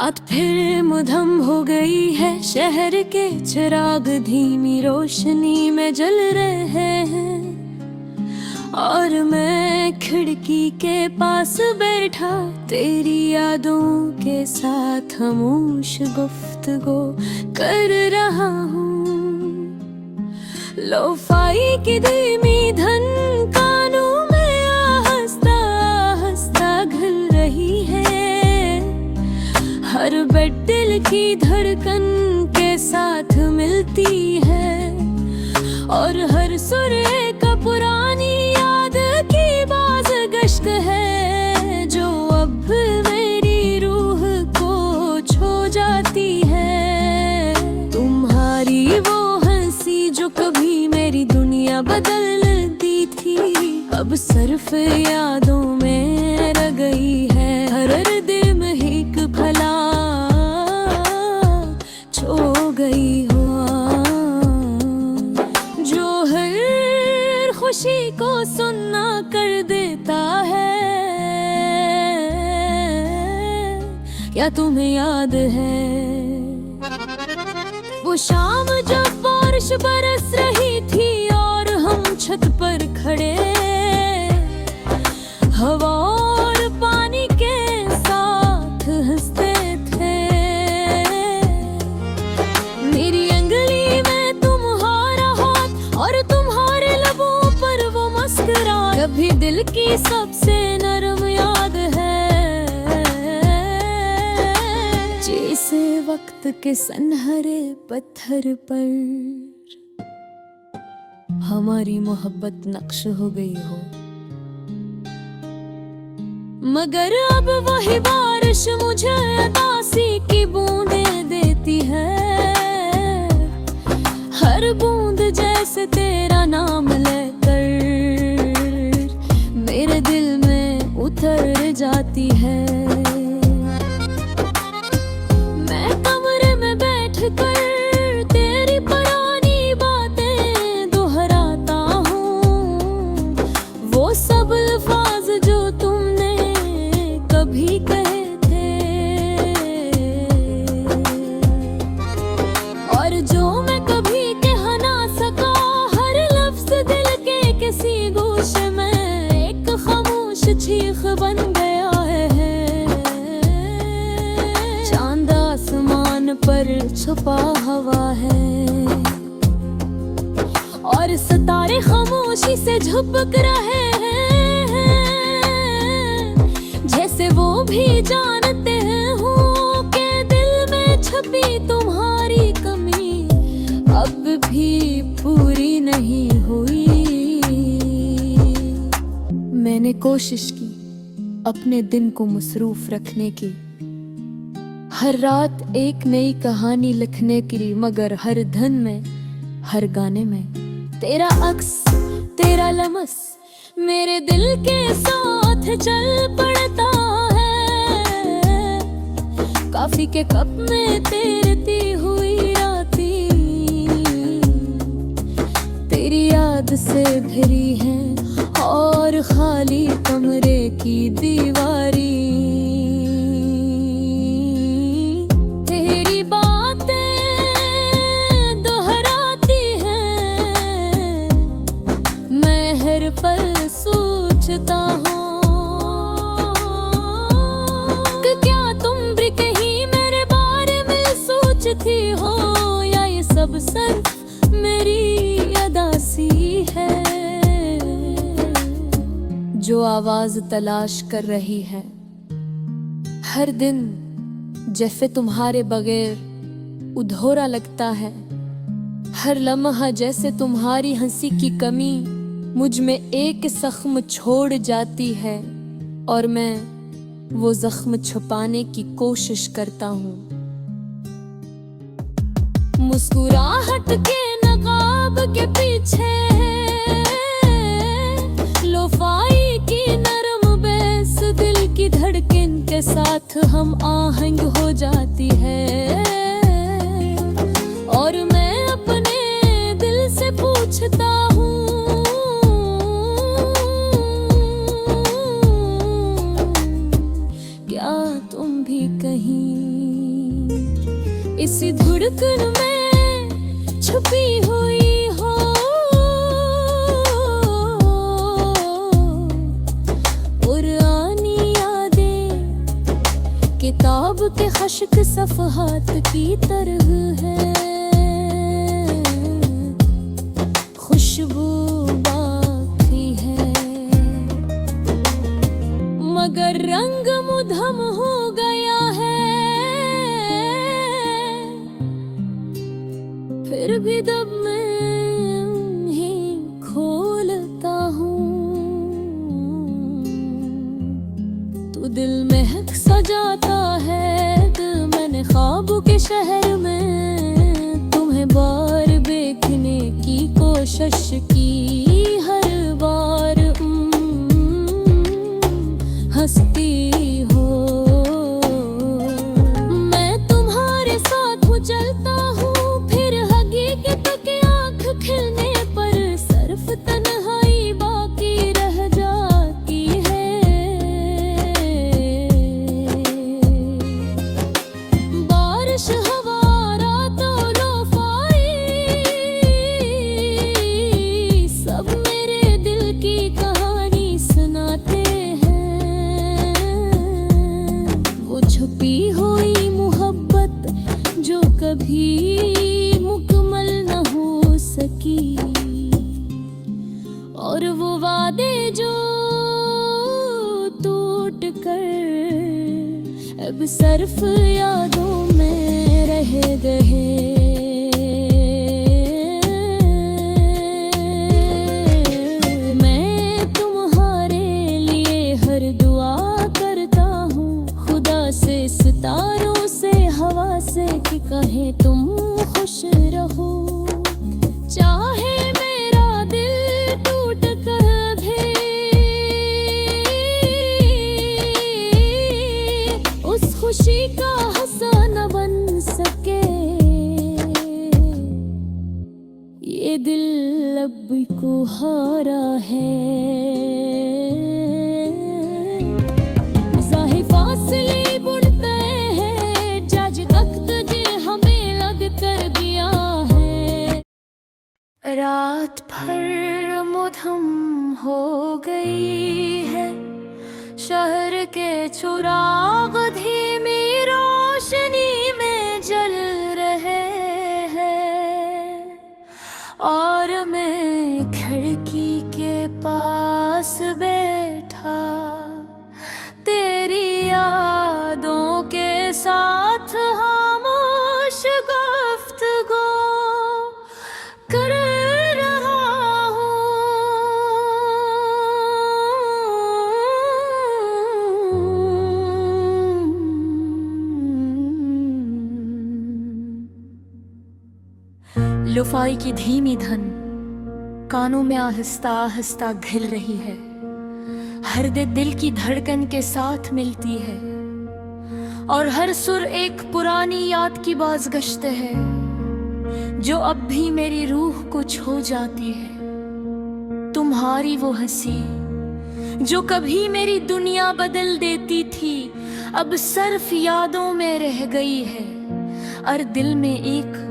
रात फिर मधम हो गई है, शहर के चिराग धीमी रोशनी में जल रहे हैं और मैं खिड़की के पास बैठा तेरी यादों के साथ खामोश गुफ्तगू कर रहा हूँ। लोफाई की धीमी धन कानों में आहिस्ता आहिस्ता घुल रही है। हर बेट दिल की धड़कन के साथ मिलती है और हर सुर एक पुरानी याद की बाज गश्त है जो अब मेरी रूह को छू जाती है। तुम्हारी वो हंसी जो कभी मेरी दुनिया बदल दी थी, अब सिर्फ यादों में रह गई है। हर दिल में एक भला छो गई हो जो हर खुशी को सुनना कर देता है। क्या तुम्हें याद है वो शाम जब बारिश बरस रही थी और हम छत पर खड़े हवा और पानी के साथ हंसते थे। मेरी अंगली में तुम्हारा हाथ और तुम्हारे लबों पर वो मुस्कुराहट अभी दिल की सबसे नरम याद है। जैसे वक्त के सनहरे पत्थर पर हमारी मोहब्बत नक्श हो गई हो, मगर अब वही बारिश मुझे उदासी की बूंदें देती है। हर बूंद जैसे तेरा नाम लेकर मेरे दिल में उतर जाती है। मैं कमरे में बैठकर तेरी पुरानी बातें दोहराता हूँ, वो सब अल्फाज जो तुमने कभी कहे थे और जो मैं कभी कह ना सका। हर लफ्ज दिल के किसी गोशे में एक खामोश चीख बन गया है। चांद आसमान पर छुपा हवा है और सितारे खामोशी से झुक रहे हैं, जैसे वो भी जानते हो कि दिल में छुपी तुम्हारी कमी अब भी पूरी नहीं हुई। मैंने कोशिश की अपने दिन को मसरूफ रखने की, हर रात एक नई कहानी लिखने की, मगर हर धन में हर गाने में तेरा अक्स तेरा लम्स मेरे दिल के साथ चल पड़ता है। काफी के कप में तैरती हुई राती तेरी याद से भरी है और खाली कमरे की दीवारी। तेरी बातें दोहराती हैं, मैं हर पल सोचता हूँ कि क्या तुम भी कहीं मेरे बारे में सोचती हो या ये सब सिर्फ मेरी अदासी है जो आवाज तलाश कर रही है। हर दिन जैसे तुम्हारे बगैर अधूरा लगता है, हर लम्हा जैसे तुम्हारी हंसी की कमी मुझ में एक जख्म छोड़ जाती है और मैं वो जख्म छुपाने की कोशिश करता हूँ। मुस्कुराहट के नकाब के पीछे लोफाई की नरम बेस दिल की धड़कन के साथ हम आहंग हो जाती है और मैं अपने दिल से पूछता हूँ क्या तुम भी कहीं सफ़हात की तरह है, खुशबू बाकी है, मगर रंग मुधम हो गया है। फिर भी दब मैं ही खोलता हूँ, तू दिल महक सजाता है। दिल मैंने ख्वाबों के शहर में तुम्हें बार देखने की कोशिश की, हर बार हंसती हो। मैं तुम्हारे साथ हूँ, चलता हूँ, फिर हकीकत के आँख खिलने पर सिर्फ तन्हाई बाकी रह जाती है। बारिश, हवा, रातों, लोफाई, सब मेरे दिल की कहानी सुनाते हैं। वो छुपी हुई मोहब्बत जो कभी मुकम्मल न हो सकी, और वो वादे जो टूट कर अब सिर्फ यादों में रह गए। मैं तुम्हारे लिए हर दुआ करता हूँ, खुदा से, सितारों से, हवा से, कि कहे तुम खुश रहो। चाहे मेरा दिल टूट कर भी उस खुशी का हंसा न बन सके, ये दिल अब को हारा है। ज़ाहिर फासले बुनते हैं, जज वक्त जे हमें लग कर दिया है। रात भर मुधम हो गई है, शहर के चिराग धीमी रोशनी में जल रहे हैं, और मैं खिड़की के पास बैठा तेरी यादों के साथ खामोश गुफ्तगू कर रहा हूँ। लुफाई की धीमी धन कानों में आहिस्ता आहिस्ता घिल रही है, हर दिल की धड़कन के साथ मिलती है, और हर सुर एक पुरानी याद की बाज़गश्त है जो अब भी मेरी रूह को छू जाती है। तुम्हारी वो हंसी जो कभी मेरी दुनिया बदल देती थी, अब सिर्फ यादों में रह गई है, और दिल में एक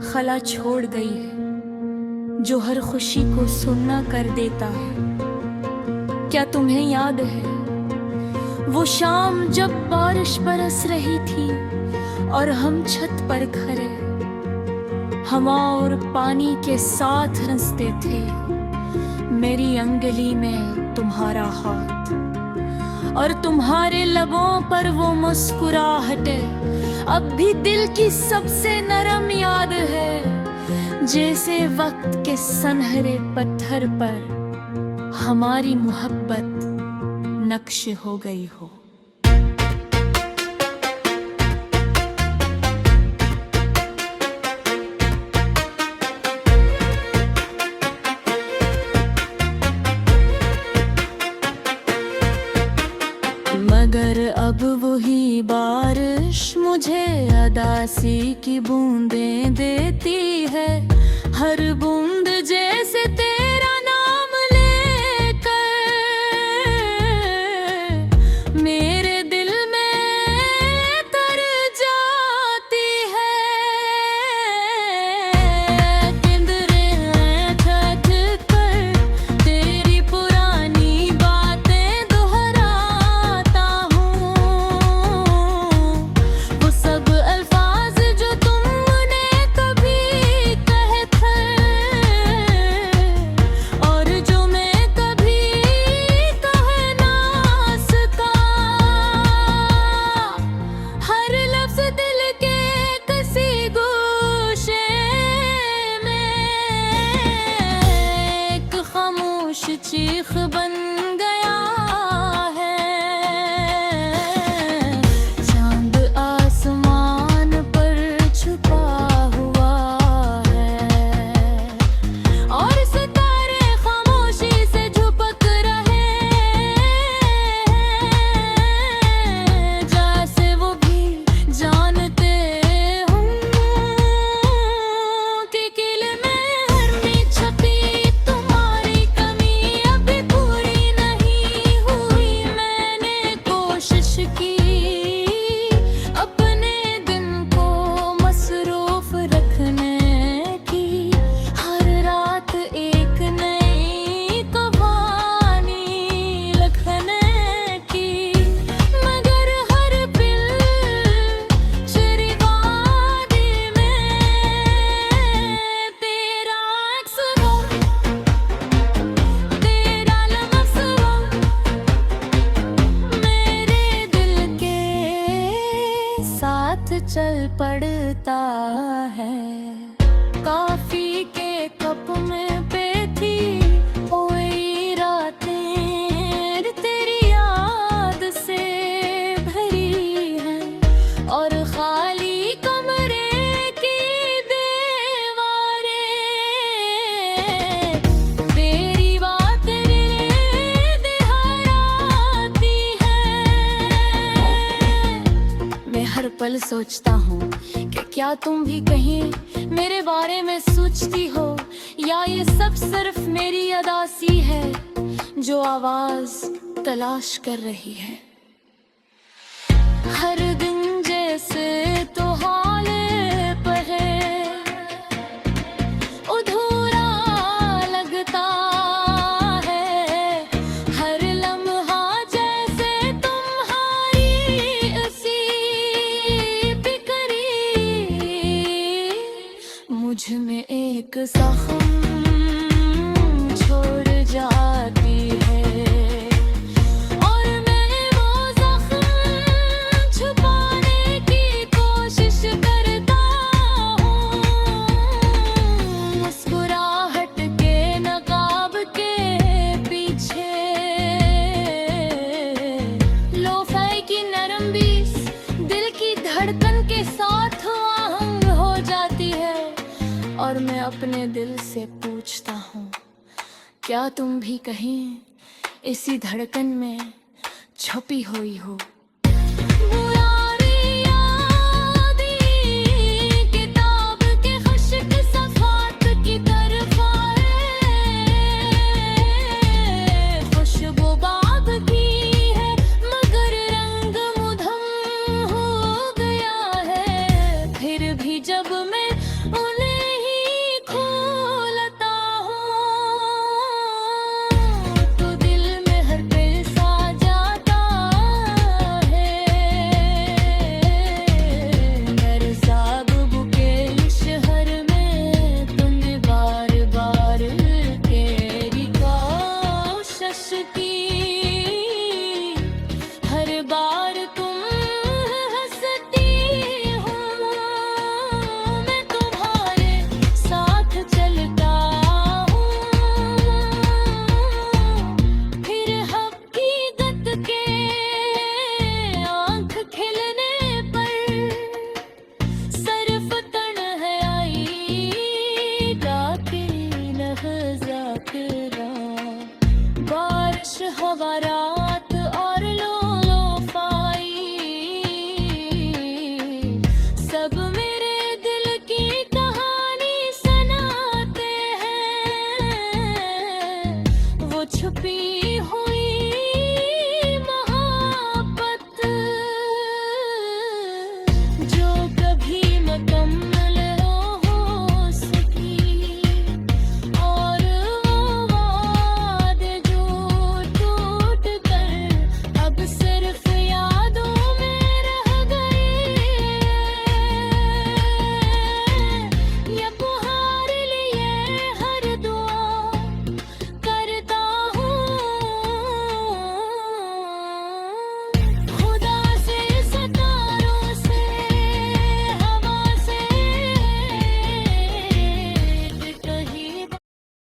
खला छोड़ गई है जो हर खुशी को सुनना कर देता है। क्या तुम्हें याद है वो शाम जब बारिश बरस रही थी और हम छत पर खड़े हवा और पानी के साथ हंसते थे, मेरी अंगुली में तुम्हारा हाथ और तुम्हारे लबों पर वो मुस्कुराहटें अब भी दिल की सबसे नरम याद है, जैसे वक्त के सनहरे पत्थर पर हमारी मोहब्बत नक्श हो गई हो। मगर अब वही बारिश मुझे अदासी की बूंदें देती है, हर बूंद जैसे तेरा नाम लेकर मेरे दिल में तर जाती है। किंदरें ठठ कर तेरी पुरानी बातें दोहराता हूँ, वो सब चीख बन गया है। चांद आसमान पर छुपा हुआ है और सितारे खामोशी से झुपक रहे हैं, जैसे वो भी जानते हों कि किल में हरनी छपी तुम्हारी कमी अभी पूरी नहीं हुई। मैंने कोशिश की अपने दिन को मसरूफ रखने की, हर रात एक नई कहानी लिखने की, मगर हर पल चिरी वादी में तेरा अक्स वो, तेरा लफ्ज़ वो मेरे दिल के साथ चल पड़ता है। कॉफी के कप में पे थी कोई रातें तेरी याद से भरी हैं, और खाली कमरे की दीवारें तेरी बातें दोहराती हैं। मैं हर पल सोचता हूँ कि क्या तुम भी कहीं मेरे बारे में सोचती हो, या ये सब सिर्फ मेरी अदासी है जो आवाज तलाश कर रही है। हर दिन जैसे तो हाल पर है, अधूरा लगता है। हर लम्हा जैसे तुम्हारी उसी बिखरी मुझ में एक जख्म छोड़ जाती है, और मैं वो जख्म छुपाने की कोशिश करता हूँ। मुस्कुराहट के नकाब के पीछे लोफाई की नरम बीस दिल की धड़कन के साथ आहंग हो जाती है, और मैं अपने दिल से पूछता हूँ, क्या तुम भी कहीं इसी धड़कन में छुपी हुई हो?